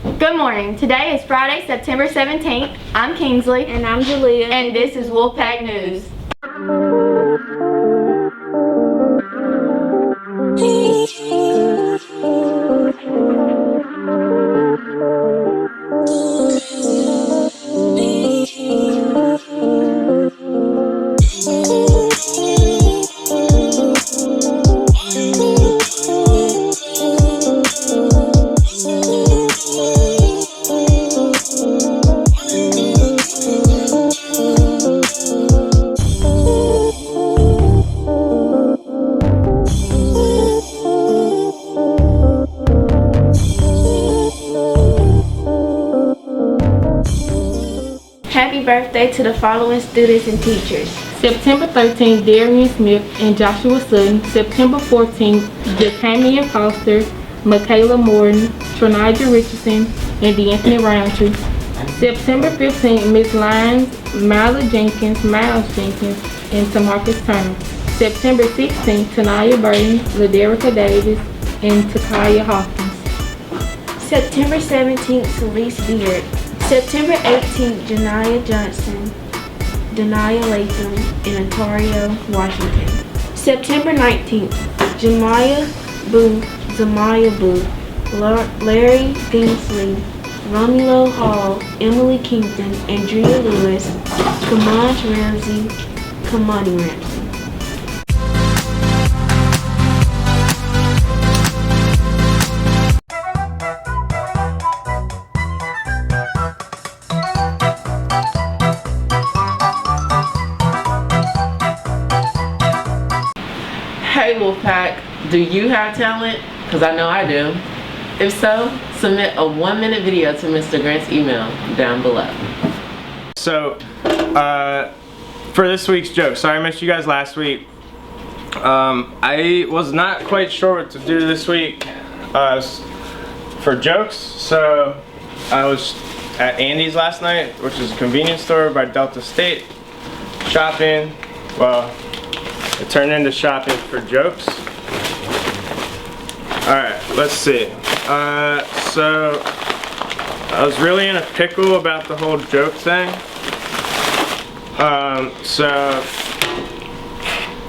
Good morning. Today is Friday, September 17th. I'm Kingsley. And I'm Julia. And this is Wolfpack News. Happy birthday to the following students and teachers. September 13th, Darian Smith and Joshua Sutton. September 14th, Jacamian Foster, Michaela Morton, Trinija Richardson, and D'Anthony Roundtree. September 15th, Miss Lyons, Miles Jenkins, and Tamarcus Turner. September 16th, Tanaya Burton, Laderica Davis, and Takaya Hawkins. September 17th, Celeste Beard. September 18th, Janiyah Johnson, Denia Latham, and Ontario Washington. September 19th, Jamaya Boo, Larry Kingsley, Romulo Hall, Emily Kington, Andrea Lewis, Kamaj Ramsey, Kamani Ramsey. Hey Wolfpack, do you have talent? Because I know I do. If so, submit a 1-minute video to Mr. Grant's email down below. So, for this week's joke, sorry I missed you guys last week. I was not quite sure what to do this week for jokes, so I was at Andy's last night, which is a convenience store by Delta State, shopping. Well, it turned into shopping for jokes. Alright, let's see. So I was really in a pickle about the whole joke thing. So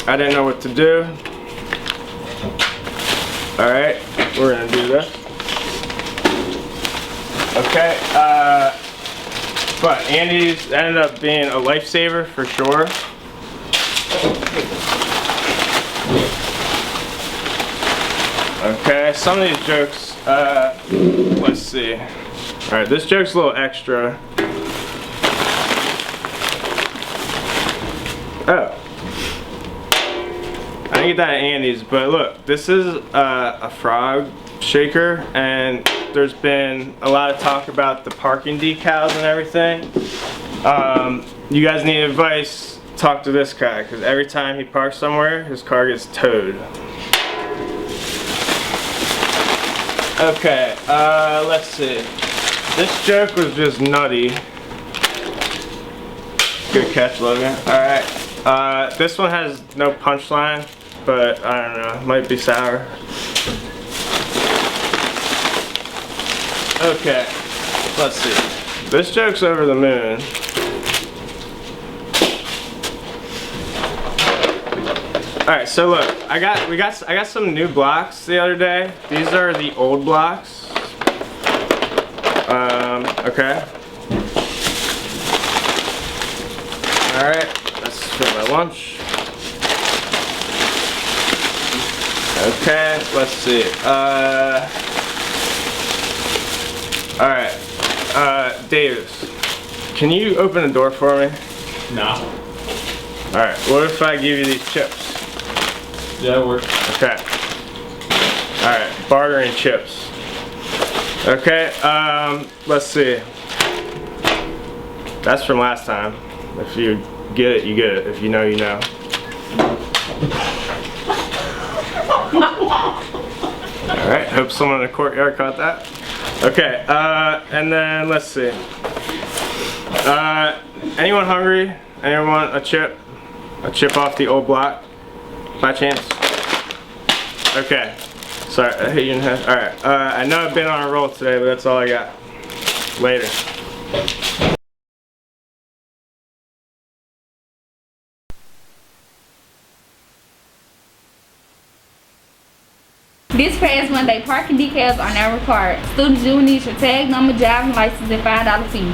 I didn't know what to do. Alright, we're gonna do this. Okay, but Andy's ended up being a lifesaver for sure. Okay, some of these jokes, let's see. Alright, this joke's a little extra. Oh. I didn't get that at Andy's, but look, this is a frog shaker, and there's been a lot of talk about the parking decals and everything. You guys need advice, talk to this guy, because every time he parks somewhere, his car gets towed. Okay, let's see. This joke was just nutty. Good catch, Logan. Alright, this one has no punchline, but I don't know, it might be sour. Okay, let's see. This joke's over the moon. Alright, so look, I got some new blocks the other day. These are the old blocks. Okay. Alright, that's for my lunch. Okay, let's see. Alright, Davis, can you open the door for me? No. Alright, what if I give you these chips? Yeah, that works. Okay. Alright, bartering chips. Okay, let's see. That's from last time. If you get it, you get it. If you know, you know. Alright, hope someone in the courtyard caught that. Okay, and then let's see. Anyone hungry? Anyone want a chip? A chip off the old block? By chance? Okay. Sorry, I hit you in the head. Alright, I know I've been on a roll today, but that's all I got. Later. This past Monday, parking decals are now required. Students will need your tag number, driving license, and $5 fee.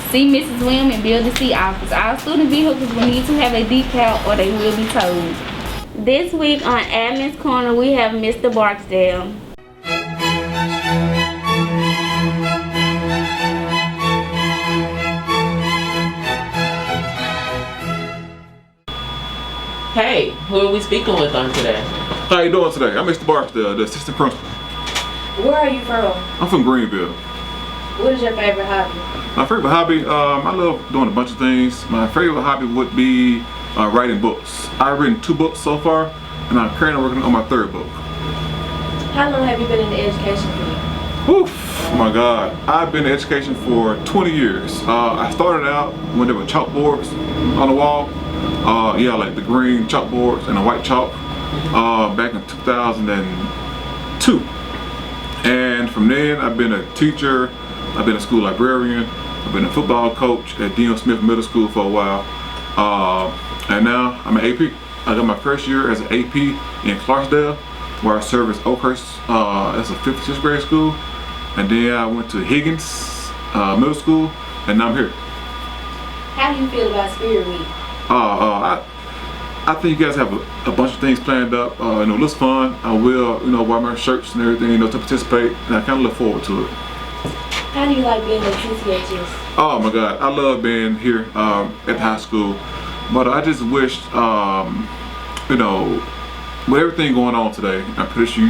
See Mrs. William in Building C office. All student vehicles will need to have a decal or they will be towed. This week on Admin's Corner, we have Mr. Barksdale. Hey, who are we speaking with on today? How you doing today? I'm Mr. Barksdale, the assistant principal. Where are you from? I'm from Greenville. What is your favorite hobby? My favorite hobby, I love doing a bunch of things. My favorite hobby would be writing books. I've written 2 books so far, and I'm currently working on my 3rd book. How long have you been in the education field? Oof, oh my God. I've been in education for 20 years. I started out when there were chalkboards on the wall. Yeah, like the green chalkboards and the white chalk back in 2002. And from then, I've been a teacher, I've been a school librarian, I've been a football coach at D.M. Smith Middle School for a while. And now I'm an AP. I got my first year as an AP in Clarksdale, where I served as Oakhurst as a 5th and 6th grade school. And then I went to Higgins Middle School, and now I'm here. How do you feel about Spirit Week? I think you guys have a bunch of things planned up. It looks fun. I will, wear my shirts and everything, to participate, and I kind of look forward to it. How do you like being at CCHS? Oh my God, I love being here at the high school, but I just wished, with everything going on today, I'm pretty sure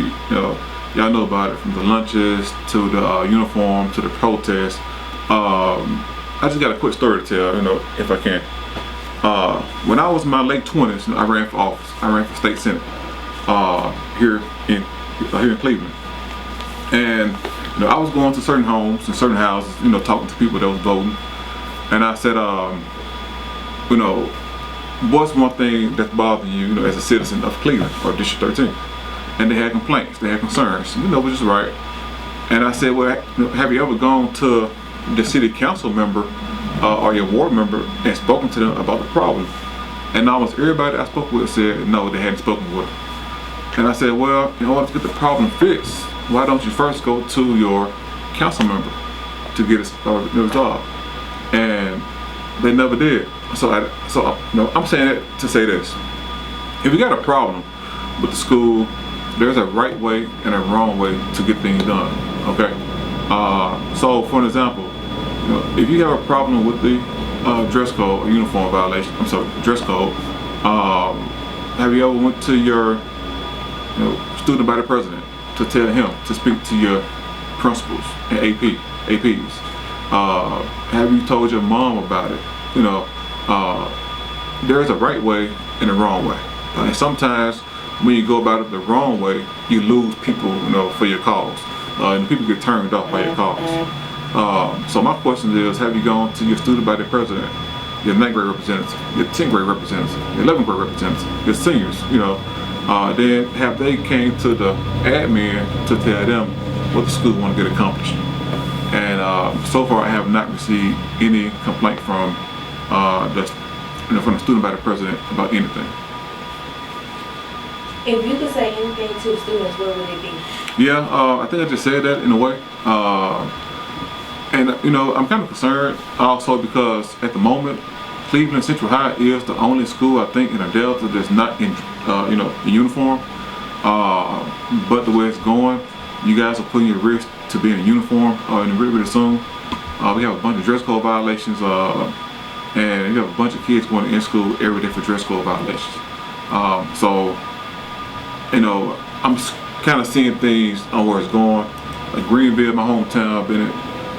y'all know about it, from the lunches to the uniform to the protests. I just got a quick story to tell, if I can. When I was in my late 20s, I ran for office. I ran for state senate here in Cleveland, and I was going to certain homes and certain houses, talking to people that was voting, and I said, what's one thing that's bothering you, as a citizen of Cleveland or District 13? And they had complaints, they had concerns, which is right. And I said, well, have you ever gone to the city council member or your ward member and spoken to them about the problem? And almost everybody I spoke with said no, they hadn't spoken with them. And I said, well, in order to get the problem fixed, why don't you first go to your council member to get it resolved? And they never did. So I'm saying it to say this: if you got a problem with the school, there's a right way and a wrong way to get things done. Okay. So for an example, if you have a problem with the dress code or uniform violation, dress code, have you ever went to your student body president to tell him to speak to your principals and APs? Have you told your mom about it? There's a right way and a wrong way. And sometimes when you go about it the wrong way, you lose people, for your cause. And people get turned off by your cause. So my question is, have you gone to your student body president, your 9th grade representative, your 10th grade representative, your 11th grade representative, your seniors, then have they came to the admin to tell them what the school want to get accomplished? And so far I have not received any complaint from the student body president about anything. If you could say anything to the students, what would it be? Yeah, I think I just said that in a way. And I'm kind of concerned also because at the moment, Cleveland Central High is the only school I think in the Delta that's not in in uniform. But the way it's going, you guys are putting your risk to be in uniform really soon. We have a bunch of dress code violations, and you have a bunch of kids going in school every day for dress code violations. So I'm kind of seeing things on where it's going. Like Greenville, my hometown,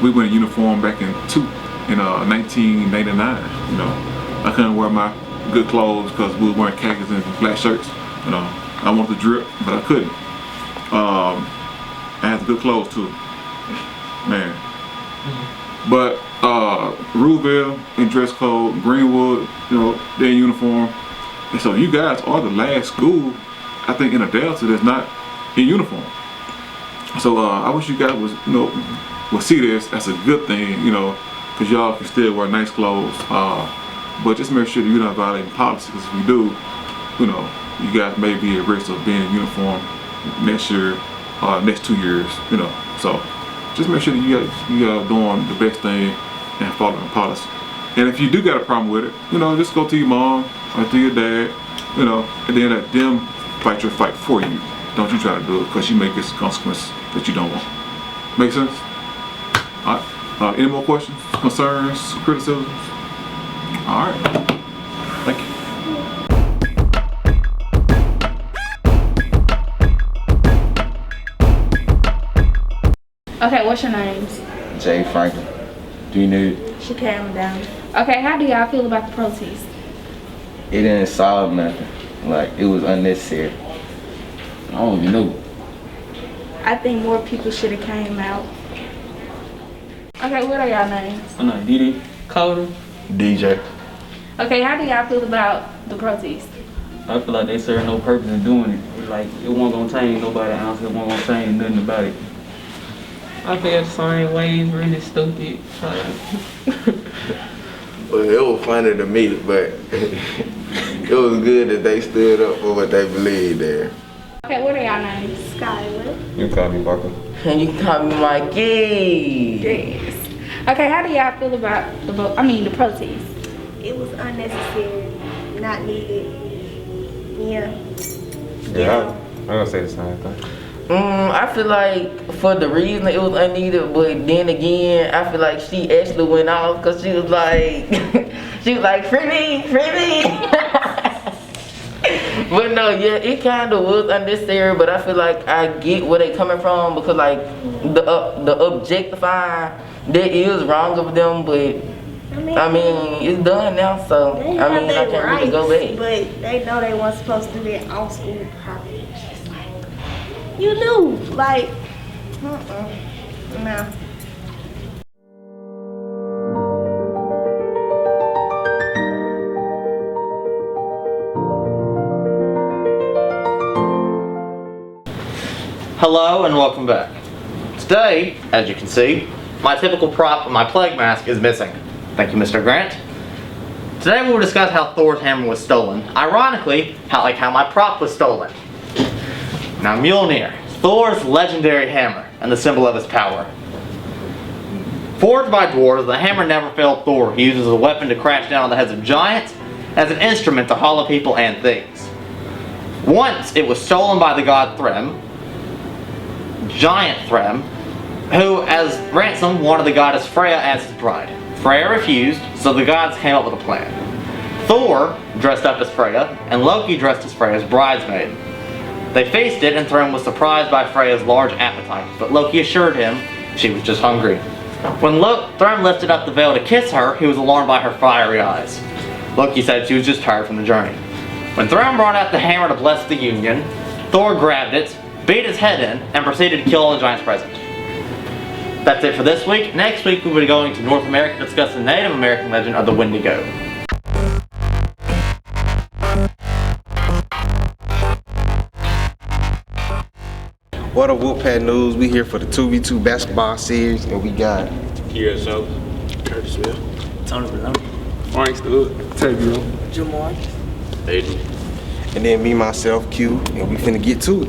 we went in uniform back in 1999. I couldn't wear my good clothes because we were wearing khakis and black shirts. I wanted to drip, but I couldn't. I had the good clothes too, man. But Ruleville in dress code, Greenwood, they're in uniform. And so you guys are the last school, I think, in the Delta that's not in uniform. So I wish you guys will see this as a good thing, because y'all can still wear nice clothes. But just make sure that you're not violating policy, because if you do, you guys may be at risk of being in uniform next year, next 2 years, So just make sure that you are doing the best thing and following policy. And if you do got a problem with it, just go to your mom or to your dad, and then let them fight your fight for you. Don't you try to do it, because you may get some consequences that you don't want. Make sense? All right. Any more questions, concerns, criticisms? All right. Thank you. Okay, what's your names? Jay Franklin. Do you need it? She calmed me down. Okay, how do y'all feel about the protest? It didn't solve nothing. Like, it was unnecessary. I don't even know. I think more people should have came out. Okay, what are y'all names? I'm not Didi. Coda. DJ. Okay, how do y'all feel about the protest? I feel like they serve no purpose in doing it. It's like, it wasn't gonna change nobody else. It wasn't gonna change nothing about it. I feel the same way. It's really stupid. Well, it was funny to me, but it was good that they stood up for what they believed there. Okay, what are y'all names? Skylar. You can call me Barker. And you can call me Mikey. Yes. Okay, how do y'all feel about the protest? It was unnecessary, not needed. Yeah. Yeah, I'm gonna say the same thing. I feel like for the reason it was unneeded, but then again, I feel like she actually went off because she was like, free me. But no, yeah, it kind of was unnecessary, but I feel like I get where they coming from, because like the objectifying, that is wrong of them, but I mean it's done now, so they I mean I have can't their really go rights, back. but they know they weren't supposed to do that off school property. It's like, you knew, like, no. Hello and welcome back. Today, as you can see, my typical prop of my plague mask is missing. Thank you, Mr. Grant. Today we will discuss how Thor's hammer was stolen. Ironically, how my prop was stolen. Now Mjolnir, Thor's legendary hammer and the symbol of his power. Forged by dwarves, the hammer never failed Thor. He uses a weapon to crash down on the heads of giants, as an instrument to hollow people and things. Once it was stolen by the god Thrym, Giant Thrym, who as ransom wanted the goddess Freya as his bride. Freya refused, so the gods came up with a plan. Thor dressed up as Freya, and Loki dressed as Freya's bridesmaid. They faced it, and Thrym was surprised by Freya's large appetite, but Loki assured him she was just hungry. When Thrym lifted up the veil to kiss her, he was alarmed by her fiery eyes. Loki said she was just tired from the journey. When Thrym brought out the hammer to bless the union, Thor grabbed it, beat his head in, and proceeded to kill all the giants present. That's it for this week. Next week we'll be going to North America to discuss the Native American legend of the Wendigo. What up, Wolfpack News? We here for the 2v2 basketball series, and we got Here, so. Curtis Smith, Tony Bernard. Frank Stood. Tavio. Jamar. and then me, myself, Q, and we finna get to it.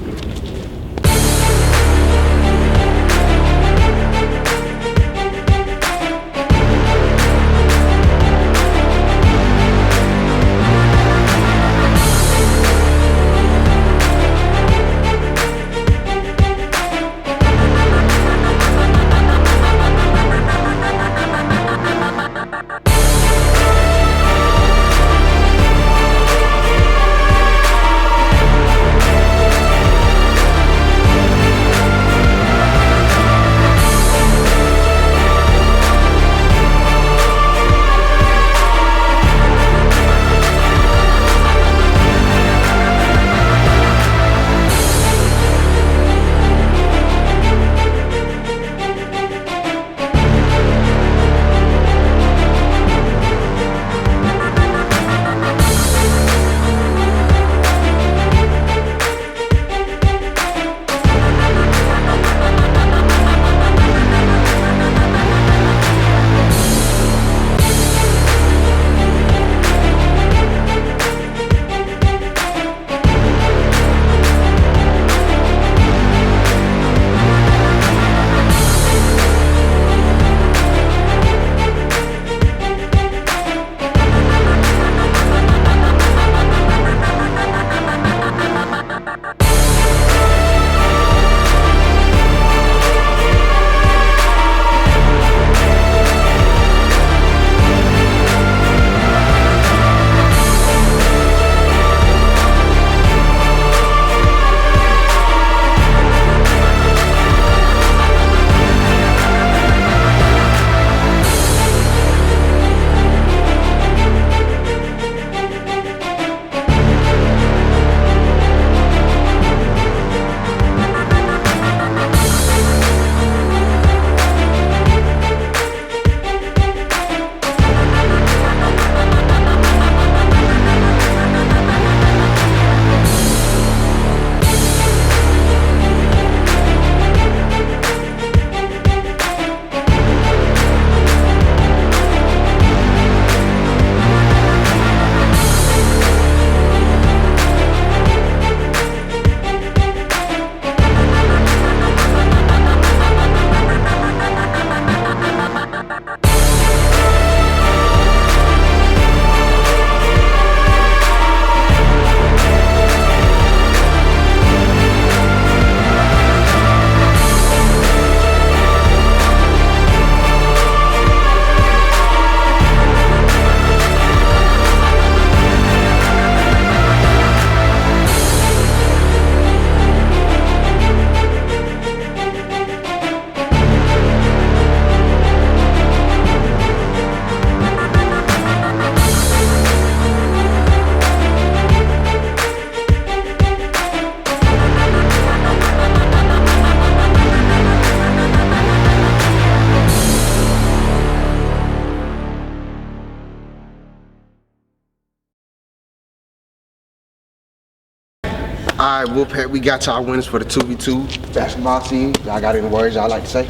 All right, Wolfpack, we got y'all winners for the 2v2 basketball season. Y'all got any words y'all like to say?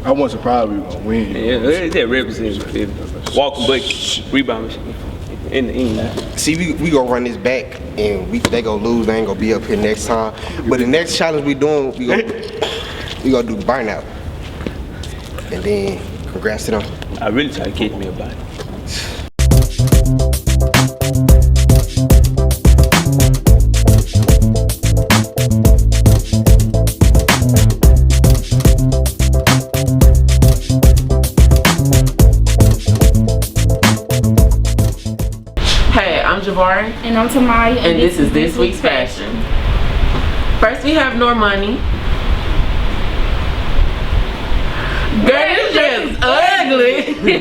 I wasn't surprised we were gonna win. Yeah, that representative. Walking bucket, rebound in the end. See, we gonna run this back, and they gonna lose. They ain't gonna be up here next time. But the next challenge we doing, we gonna do the burnout, and then congrats to them. I really try to catch me about it. And I'm Tamaya. And this is this week's fashion. First we have Normani. Girl, this dress is ugly. Girl,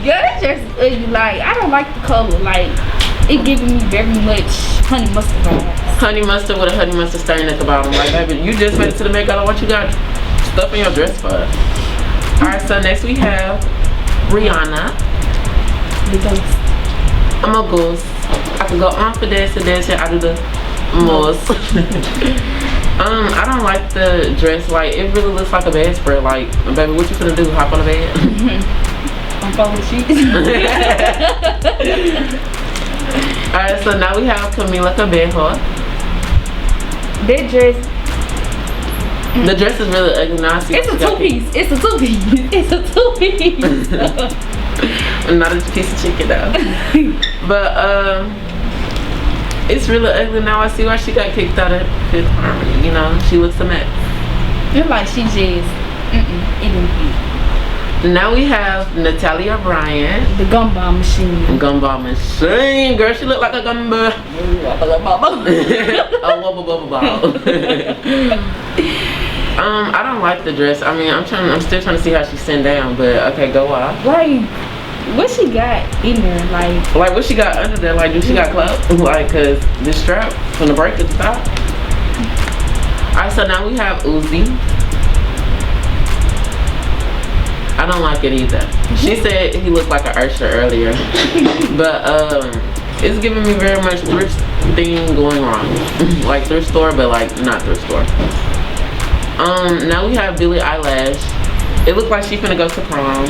this dress is ugly. Like, I don't like the color. Like, it giving me very much honey mustard vibes. Honey mustard with a honey mustard stain at the bottom. Like, baby, you just made it to the make out of what you got stuff in your dress for. Alright, so next we have Rihanna. The ghost. I'm a ghost. I can go on for this and this, I do the most. I don't like the dress. Like, it really looks like a bedspread. Like, baby, what you gonna do? Hop on the bed? I'm folding the sheets. Alright, so now we have Camila Cabello. That dress. The dress is really ugly now. It's a two-piece. It's a two-piece. It's a two-piece. Not a piece of chicken though. But it's really ugly now. I see why she got kicked out of Fifth Harmony. You know, she looks a mess. It's like she just it didn't fit. Now we have Natalia Bryant. The gumball machine. Gumball machine. Girl, she look like a gumball. A wubba bubba ball. I don't like the dress. I mean, I'm still trying to see how she's sitting down, but okay, go off. Like, what she got in there? Like what she got under there? Like, do she got clothes? Like, cause this strap from the break at the top. Alright, so now we have Uzi. I don't like it either. She said he looked like an Usher earlier, but it's giving me very much thrift thing going wrong. Like thrift store, but like not thrift store. Now we have Billie Eilish. It looks like she's finna go to prom.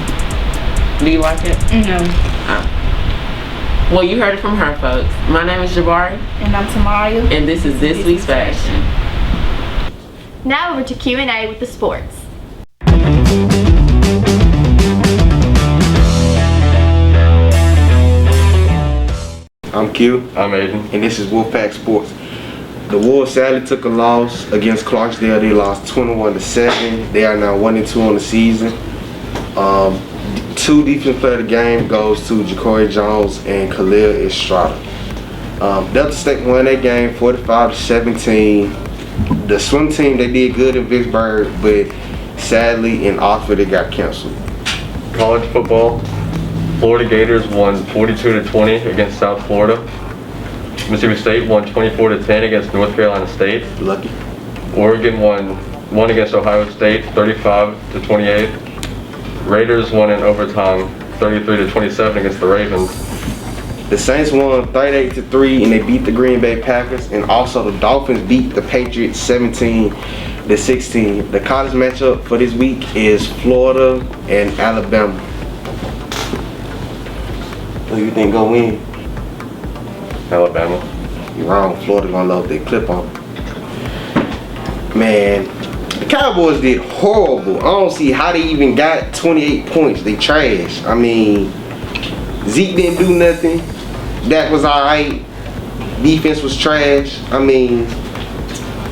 Do you like it? No. Oh. Well, you heard it from her, folks. My name is Jabari. And I'm Tamaya. And this is This Week's Fashion. Now over to Q&A with the sports. I'm Q. I'm Aiden. And this is Wolfpack Sports. The Wolves sadly took a loss against Clarksdale. They lost 21-7. They are now 1-2 on the season. 2 defensive player of the game goes to Ja'Cory Jones and Khalil Estrada. Delta State won that game 45-17. The swim team, they did good in Vicksburg, but sadly in Oxford it got canceled. College football, Florida Gators won 42-20 against South Florida. Mississippi State won 24-10 against North Carolina State. Lucky. Oregon won against Ohio State 35-28. Raiders won in overtime 33-27 against the Ravens. The Saints won 38-3 and they beat the Green Bay Packers, and also the Dolphins beat the Patriots 17-16. The college matchup for this week is Florida and Alabama. Who do you think gonna win? Alabama. You're wrong. Florida gonna load their clip on. Man, the Cowboys did horrible. I don't see how they even got 28 points. They trash. I mean, Zeke didn't do nothing. Dak was alright. Defense was trash. I mean,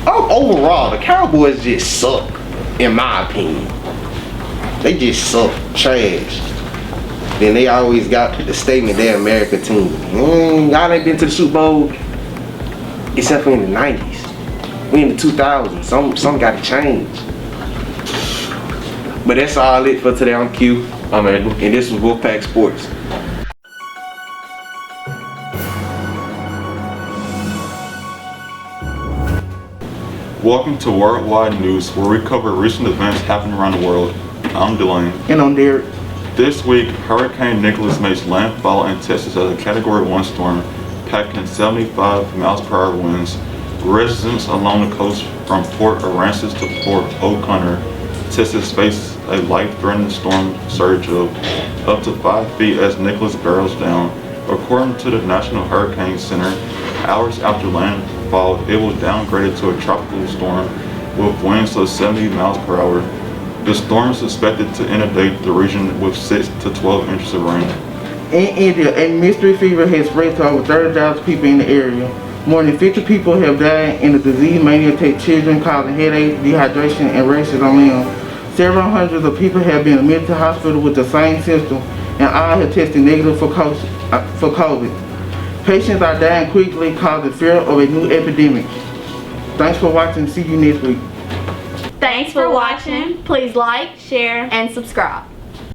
overall, the Cowboys just suck, in my opinion. They just suck. Trash. Then they always got the statement, they're America team. Y'all ain't been to the Super Bowl except for in the 90s. We in the 2000s. Some got to change. But that's all it for today. I'm Q. I'm Aiden. And this was Wolfpack Sports. Welcome to Worldwide News, where we cover recent events happening around the world. I'm Delane. And I'm Derek. This week, Hurricane Nicholas makes landfall in Texas as a Category 1 storm, packing 75 miles per hour winds. Residents along the coast from Port Aransas to Port O'Connor, Texas face a life-threatening storm surge of up to 5 feet as Nicholas barrels down. According to the National Hurricane Center, hours after landfall, it was downgraded to a tropical storm with winds of 70 miles per hour. The storm is expected to inundate the region with 6 to 12 inches of rain. In India, a mystery fever has spread to over 30,000 people in the area. More than 50 people have died, and the disease mainly affects children, causing headaches, dehydration, and rashes on limbs. Several hundreds of people have been admitted to hospital with the same symptoms, and all have tested negative for COVID. Patients are dying quickly, causing fear of a new epidemic. Thanks for watching. See you next week. Thanks for watching. Please like, share, and subscribe.